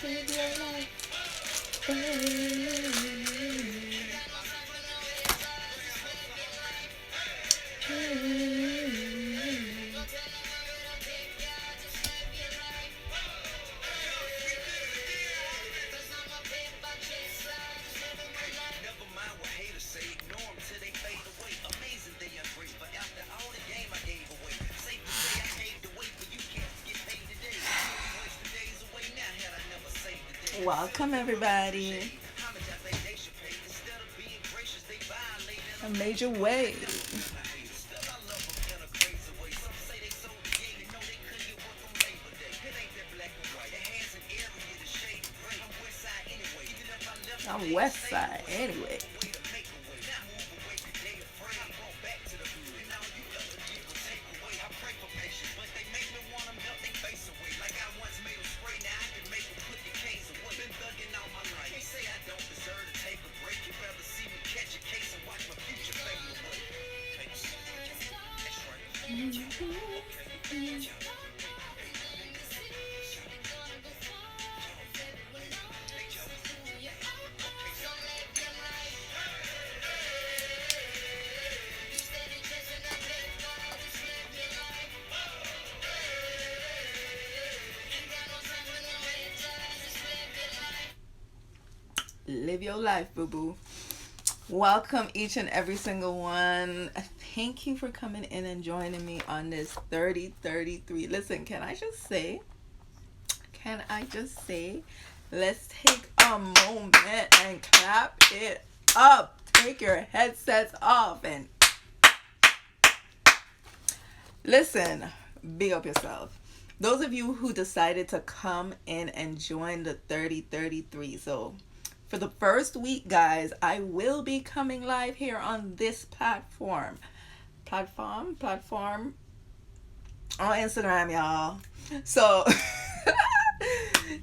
live your life. Welcome, everybody. A major wave. I'm West Side anyway. Live your life, boo boo. Welcome each and every single one. Thank you for coming in and joining me on this 3033. Listen, can I just say, let's take a moment and clap it up. Take your headsets off and listen, big up yourself. Those of you who decided to come in and join the 3033. So for the first week, guys, I will be coming live here on this platform on Instagram, y'all. So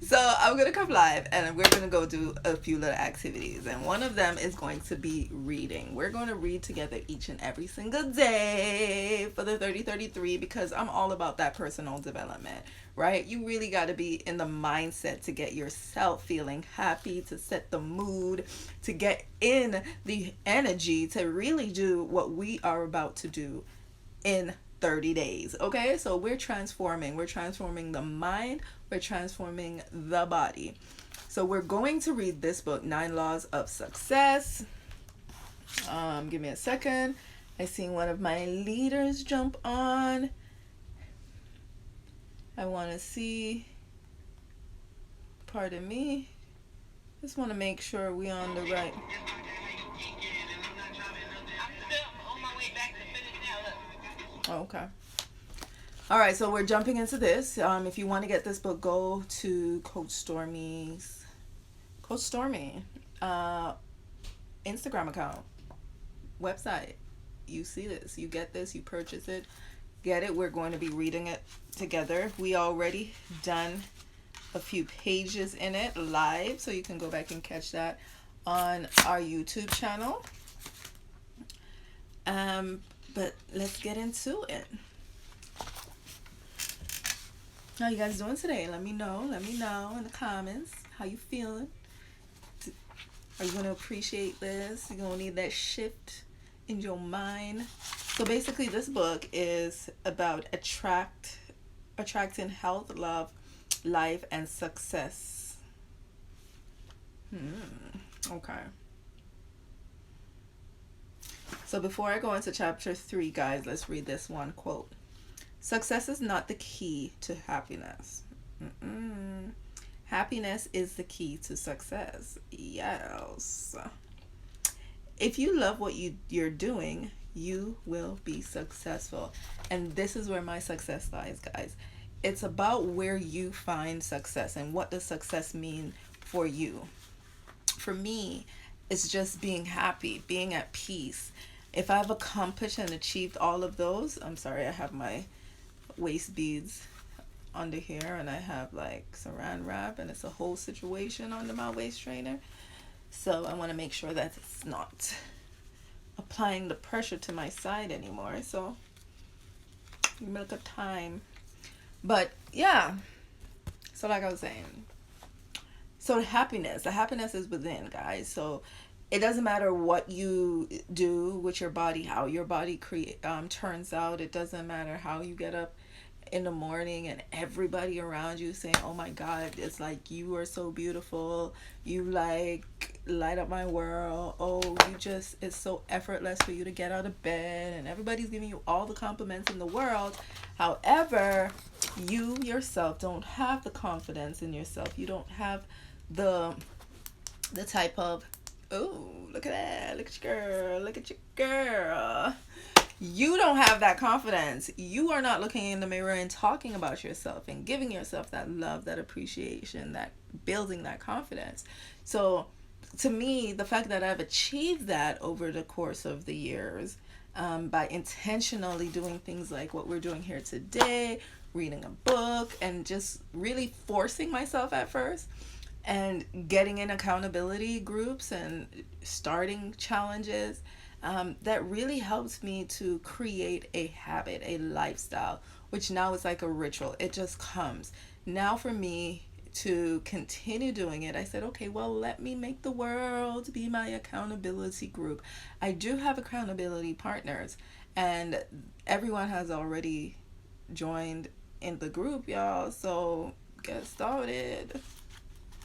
so I'm gonna come live and we're gonna go do a few little activities, and one of them is going to be reading. We're going to read together each and every single day for the 3033 because I'm all about that personal development, right? You really got to be in the mindset to get yourself feeling happy, to set the mood, to get in the energy to really do what we are about to do in 30 days. Okay, so we're transforming the mind, we're transforming the body. So we're going to read this book, 9 Laws of Success. Give me a second. I seen one of my leaders jump on. I want to see, pardon me, just want to make sure we on the right. Okay. All right, so we're jumping into this. If you want to get this book, go to Coach Stormy Instagram account, website. You see this, you get this, you purchase it, get it. We're going to be reading it together. We already done a few pages in it live, so you can go back and catch that on our YouTube channel. But let's get into it. How you guys doing today? Let me know in the comments how you feeling. Are you going to appreciate this? You're going to need that shift in your mind. So basically this book is about attracting health, love, life, and success. Okay. So before I go into chapter 3, guys, let's read this one quote. Success is not the key to happiness. Happiness is the key to success. Yes. If you love what you're doing, you will be successful. And this is where my success lies, guys. It's about where you find success and what does success mean for you. For me, it's just being happy, being at peace. If I've accomplished and achieved all of those, I'm sorry, I have my waist beads under here and I have like saran wrap and it's a whole situation under my waist trainer. So I want to make sure that it's not applying the pressure to my side anymore. So give me a time. But yeah, so like I was saying, So the happiness is within, guys. So it doesn't matter what you do with your body, how your body turns out. It doesn't matter how you get up in the morning and everybody around you saying, oh my god, it's like you are so beautiful, you like light up my world, oh you just, it's so effortless for you to get out of bed, and everybody's giving you all the compliments in the world. However, you yourself don't have the confidence in yourself. You don't have the type of, oh look at that, look at your girl, look at your girl. You don't have that confidence. You are not looking in the mirror and talking about yourself and giving yourself that love, that appreciation, that building that confidence. So to me, the fact that I've achieved that over the course of the years, by intentionally doing things like what we're doing here today, reading a book, and just really forcing myself at first, and getting in accountability groups and starting challenges, that really helps me to create a habit, a lifestyle, which now is like a ritual. It just comes. Now for me to continue doing it, I said, okay, well, let me make the world be my accountability group. I do have accountability partners, and everyone has already joined in the group, y'all. So get started.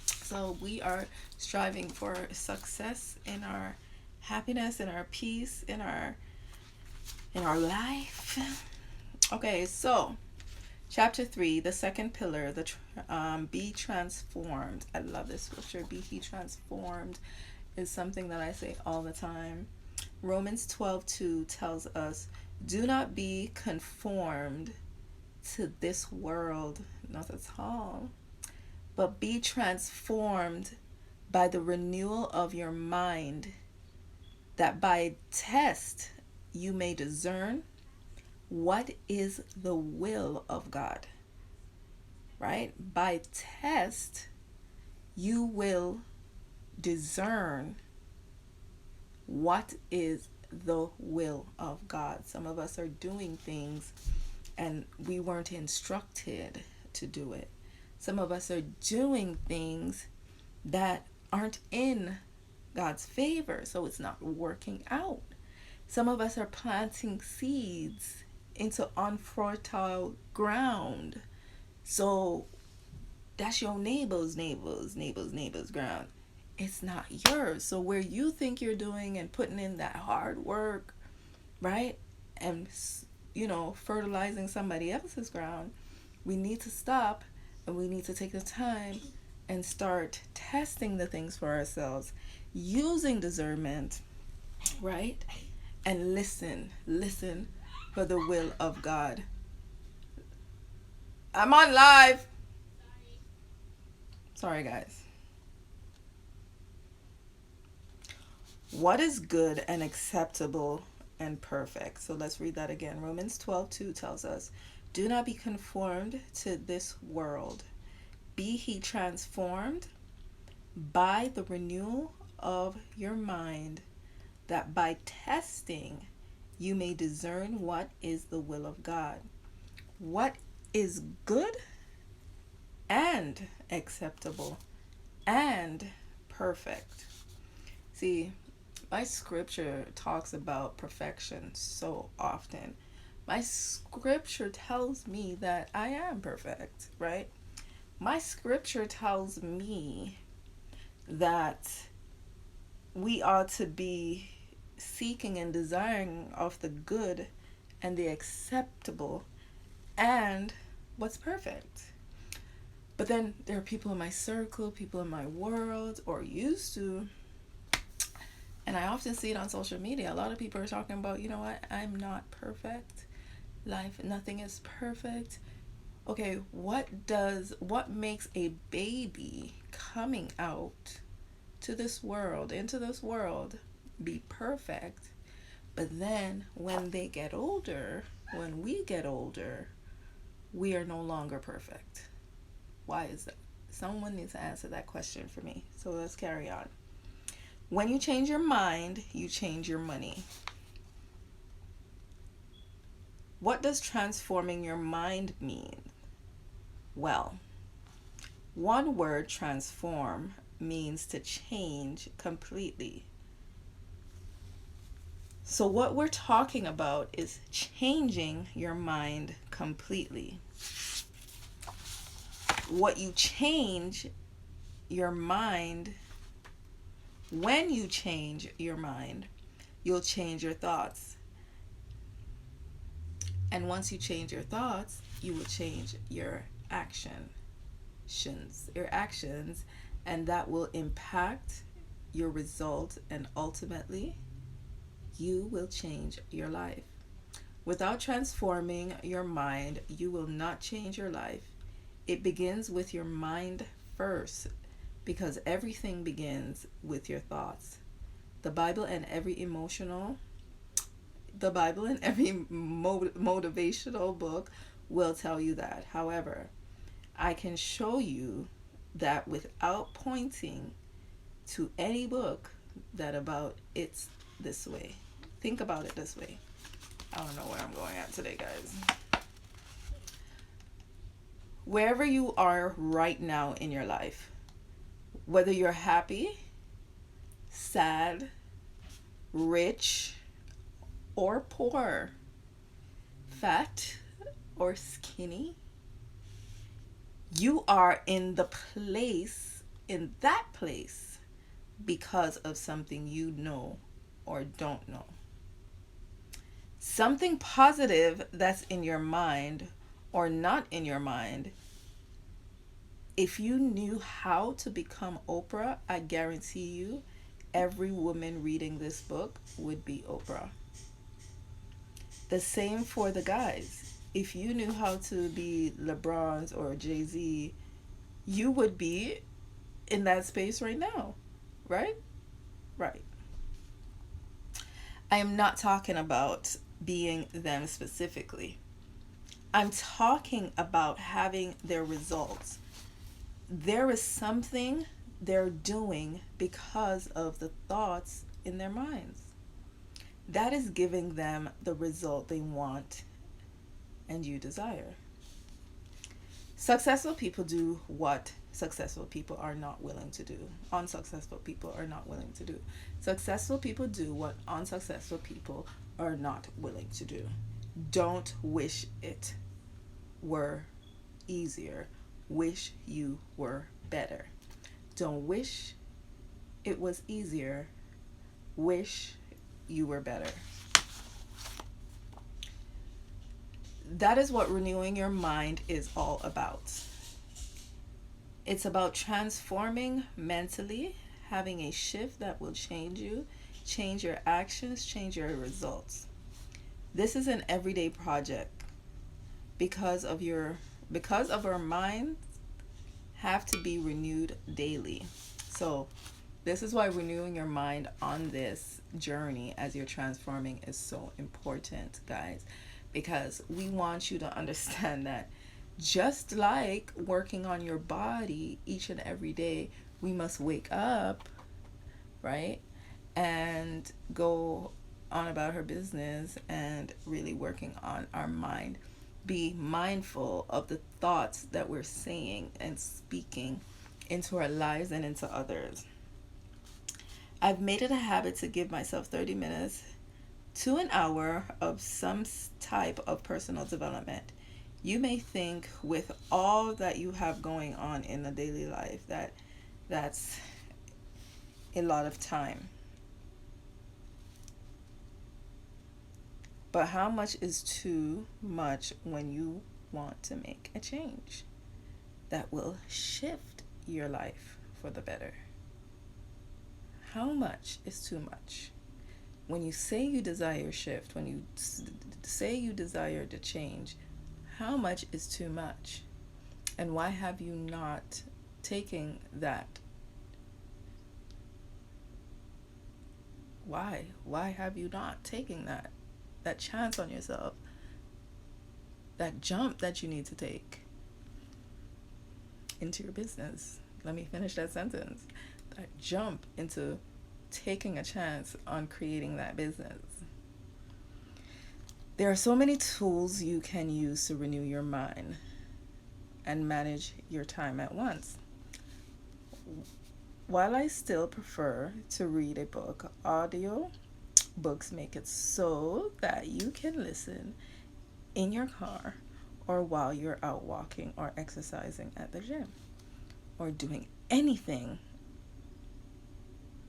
So we are striving for success in our happiness, in our peace, in our life. Okay, so chapter 3, the second pillar, be transformed. I love this scripture. Be he transformed is something that I say all the time. Romans 12:2 tells us, do not be conformed to this world, not at all, but be transformed by the renewal of your mind, that by test you may discern what is the will of God. Right? By test you will discern what is the will of God. Some of us are doing things and we weren't instructed to do it. Some of us are doing things that aren't in God's favor, so it's not working out. Some of us are planting seeds into unfertile ground. So that's your neighbor's ground. It's not yours. So where you think you're doing and putting in that hard work, right? And, fertilizing somebody else's ground, we need to stop, and we need to take the time and start testing the things for ourselves, using discernment, right? And listen for the will of God. I'm on live. Sorry, guys. What is good and acceptable and perfect? So let's read that again. Romans 12:2 tells us, do not be conformed to this world. Be he transformed by the renewal of your mind, that by testing you may discern what is the will of God. What is good and acceptable and perfect. See, my scripture talks about perfection so often. My scripture tells me that I am perfect, right? My scripture tells me that we ought to be seeking and desiring of the good and the acceptable and what's perfect. But then there are people in my circle, people in my world, or used to, and I often see it on social media. A lot of people are talking about, you know what, I'm not perfect. Life, nothing is perfect. Okay, what makes a baby coming out to this world, into this world, be perfect? But then when they get older, when we get older, we are no longer perfect. Why is that? Someone needs to answer that question for me. So let's carry on. When you change your mind, you change your money. What does transforming your mind mean? Well, One word, transform, means to change completely. So, what we're talking about is changing your mind completely. What you change your mind, when you change your mind, you'll change your thoughts. And once you change your thoughts, you will change your actions, and that will impact your result, and ultimately, you will change your life. Without transforming your mind, you will not change your life. It begins with your mind first, because everything begins with your thoughts. The Bible and every emotional, the Bible and every motivational book will tell you that. However, I can show you that without pointing to any book that about it's this way. Think about it this way. I don't know where I'm going at today, guys. Wherever you are right now in your life, whether you're happy, sad, rich, or poor, fat or skinny, you are in that place because of something you know or don't know. Something positive that's in your mind or not in your mind. If you knew how to become Oprah, I guarantee you every woman reading this book would be Oprah. The same for the guys. If you knew how to be LeBron's or Jay-Z, you would be in that space right now, right? Right. I am not talking about being them specifically. I'm talking about having their results. There is something they're doing because of the thoughts in their minds. That is giving them the result they want and you desire. Successful people do what successful people are not willing to do. Unsuccessful people are not willing to do. Successful people do what unsuccessful people are not willing to do. Don't wish it were easier. Wish you were better. Don't wish it was easier. Wish you were better. That is what renewing your mind is all about. It's about transforming mentally, having a shift that will change you, change your actions, change your results. This is an everyday project because of our minds have to be renewed daily. So this is why renewing your mind on this journey as you're transforming is so important, guys, because we want you to understand that just like working on your body each and every day, we must wake up, right, and go on about her business and really working on our mind. Be mindful of the thoughts that we're saying and speaking into our lives and into others. I've made it a habit to give myself 30 minutes to an hour of some type of personal development. You may think with all that you have going on in the daily life that's a lot of time. But how much is too much when you want to make a change that will shift your life for the better? How much is too much? When you say you desire shift, when you say you desire to change, how much is too much? And why have you not taken that? Why? Why have you not taken that chance on yourself? That jump that you need to take into your business. Let me finish that sentence. That jump into taking a chance on creating that business. There are so many tools you can use to renew your mind and manage your time at once. While I still prefer to read a book, audio books make it so that you can listen in your car or while you're out walking or exercising at the gym or doing anything.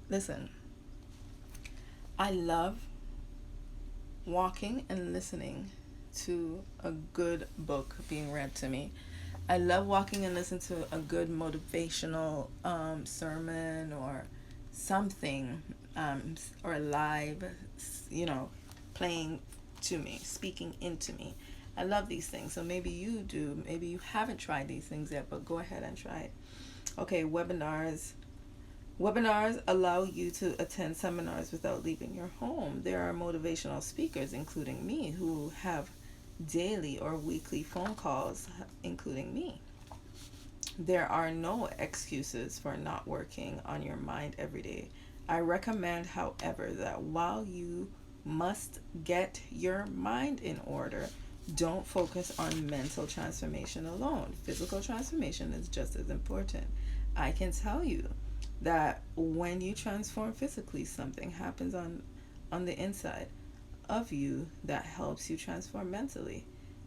Listen, I love walking and listening to a good book being read to me. I love walking and listening to a good motivational sermon or something, or live, you know, playing to me, speaking into me. I love these things. So maybe you do. Maybe you haven't tried these things yet, but go ahead and try it. Okay, webinars. Webinars allow you to attend seminars without leaving your home. There are motivational speakers, including me, who have daily or weekly phone calls, including me. There are no excuses for not working on your mind every day. I recommend, however, that while you must get your mind in order, don't focus on mental transformation alone. Physical transformation is just as important. I can tell you that when you transform physically, something happens on the inside of you that helps you transform mentally.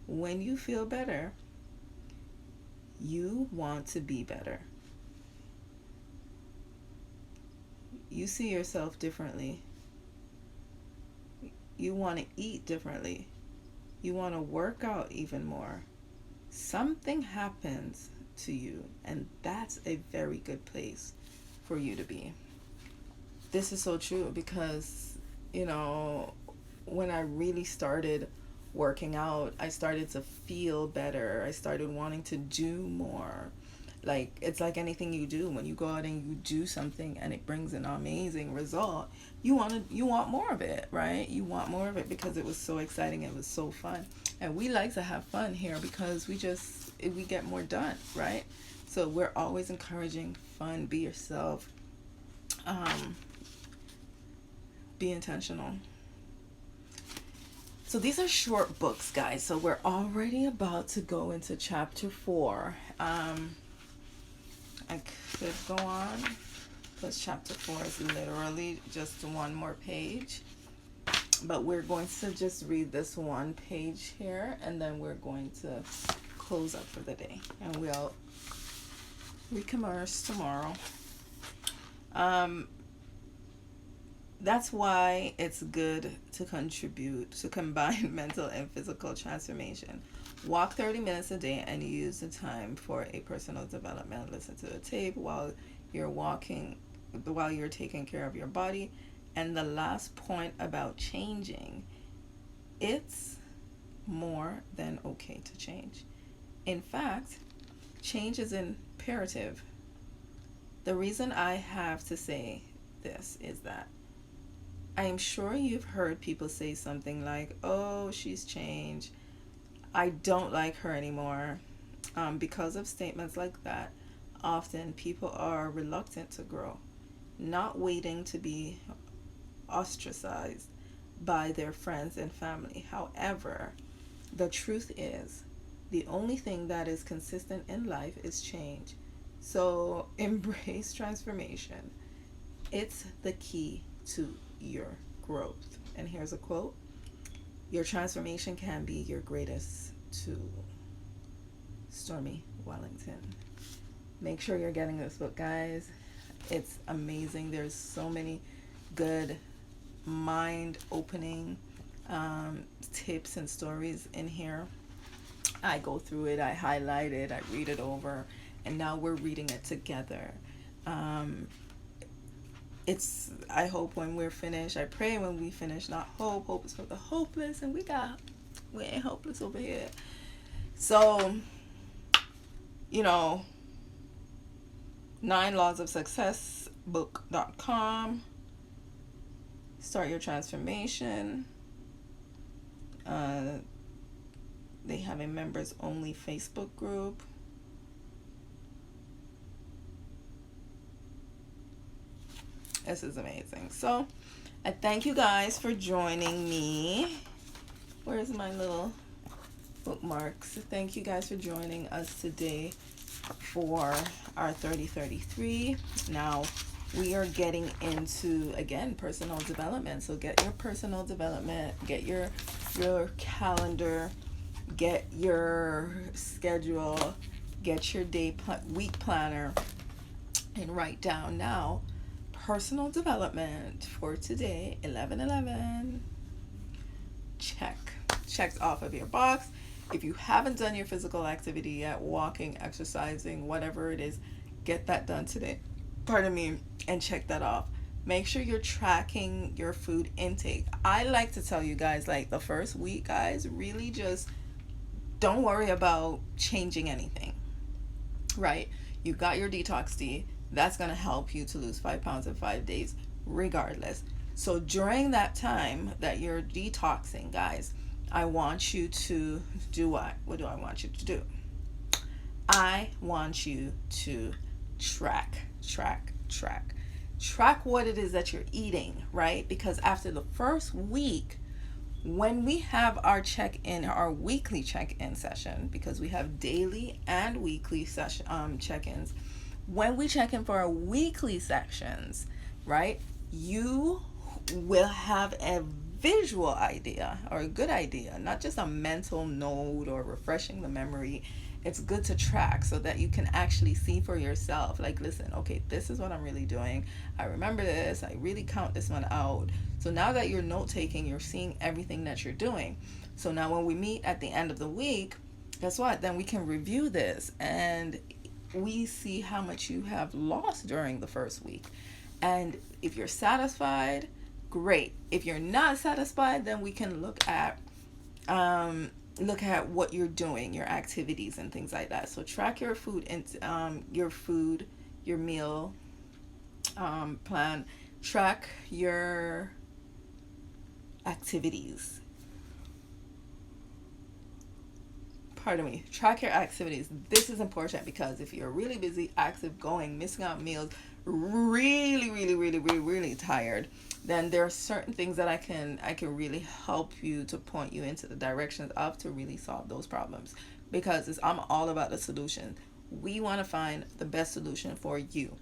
When you feel better, you want to be better. You see yourself differently. You want to eat differently. You want to work out even more. Something happens to you, and that's a very good place for you to be. This is so true because, when I really started working out, I started to feel better. I started wanting to do more. Like, it's like anything you do. When you go out and you do something and it brings an amazing result, you want more of it, right? You want more of it because it was so exciting. It was so fun. And we like to have fun here because we get more done, right? So we're always encouraging fun. Be yourself. Be intentional. So these are short books, guys. So we're already about to go into chapter 4. I could go on because chapter 4 is literally just one more page. But we're going to just read this one page here, and then we're going to close up for the day. And we'll recommerce tomorrow. That's why it's good to combine mental and physical transformation. Walk 30 minutes a day and use the time for a personal development. Listen to the tape while you're walking, while you're taking care of your body. And the last point about changing, it's more than okay to change. In fact, change is imperative. The reason I have to say this is that I am sure you've heard people say something like, "Oh, she's changed. I don't like her anymore." Because of statements like that, often people are reluctant to grow, not waiting to be ostracized by their friends and family. However, the truth is, the only thing that is consistent in life is change. So embrace transformation. It's the key to your growth. And here's a quote: "Your transformation can be your greatest tool." Stormy Wellington. Make sure you're getting this book, guys. It's amazing. There's so many good mind-opening tips and stories in here. I go through it, I highlight it, I read it over, and now we're reading it together. I hope when we're finished, I pray when we finish, not hope. Hope is for the hopeless, and we ain't hopeless over here. So, 9 Laws of Success book.com. Start your transformation. They have a members only Facebook group. This is amazing. So I thank you guys for joining me. Where's my little bookmarks? Thank you guys for joining us today for our 3033. Now we are getting into, again, personal development. So get your personal development, get your calendar, get your schedule, get your week planner, and write down now personal development for today, 11/11. Checked off of your box. If you haven't done your physical activity yet, walking, exercising, whatever it is, get that done today. Pardon me, and check that off. Make sure you're tracking your food intake. I like to tell you guys, like, the first week, guys, really just don't worry about changing anything, right? You got your detox tea. That's going to help you to lose 5 pounds in 5 days, regardless. So during that time that you're detoxing, guys, I want you to do what? What do I want you to do? I want you to track what it is that you're eating, right? Because after the first week, when we have our check-in, our weekly check-in session, because we have daily and weekly session check-ins, when we check in for our weekly sections, right, you will have a visual idea, or a good idea, not just a mental note or refreshing the memory. It's good to track so that you can actually see for yourself, like, listen, okay, this is what I'm really doing. I remember this. I really count this one out. So now that you're note taking, you're seeing everything that you're doing. So now when we meet at the end of the week, guess what? Then we can review this and we see how much you have lost during the first week. And if you're satisfied, great. If you're not satisfied, then we can look at what you're doing, your activities and things like that. So track your food and your meal plan. Track your activities. Pardon me. Track your activities. This is important because if you're really busy, active, going, missing out meals, really tired, then there are certain things that I can really help you to point you into the directions of to really solve those problems, because I'm all about the solution. We want to find the best solution for you.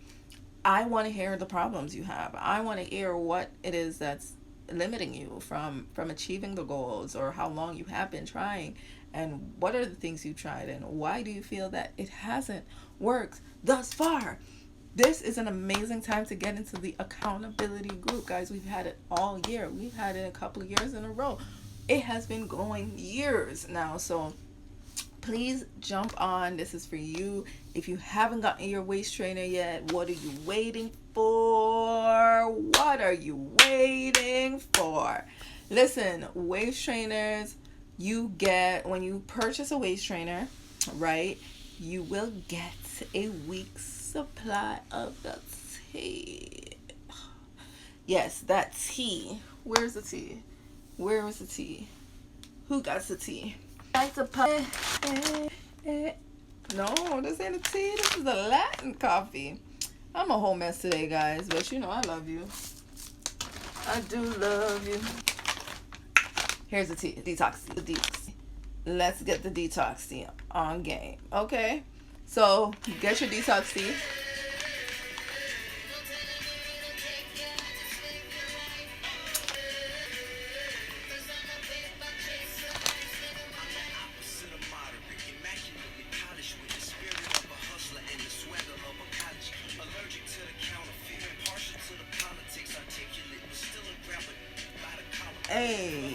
I want to hear the problems you have. I want to hear what it is that's limiting you from achieving the goals, or how long you have been trying, and what are the things you tried, and why do you feel that it hasn't worked thus far. This is an amazing time to get into the accountability group, guys. We've had it all year. We've had it a couple of years in a row. It has been going years now. So please jump on. This is for you. If you haven't gotten your waist trainer yet, what are you waiting for? What are you waiting for? Listen, waist trainers, you get, when you purchase a waist trainer, right, you will get a week's supply of the tea. Yes, that tea. Where's the tea? Where is the tea? Who got the tea? No, this ain't a tea. This is a Latin coffee. I'm a whole mess today, guys, but you know I love you. I do love you. Here's the tea. Detox tea. The detox tea. Let's get the detox tea on game. Okay? So, get your detox tea. Hey,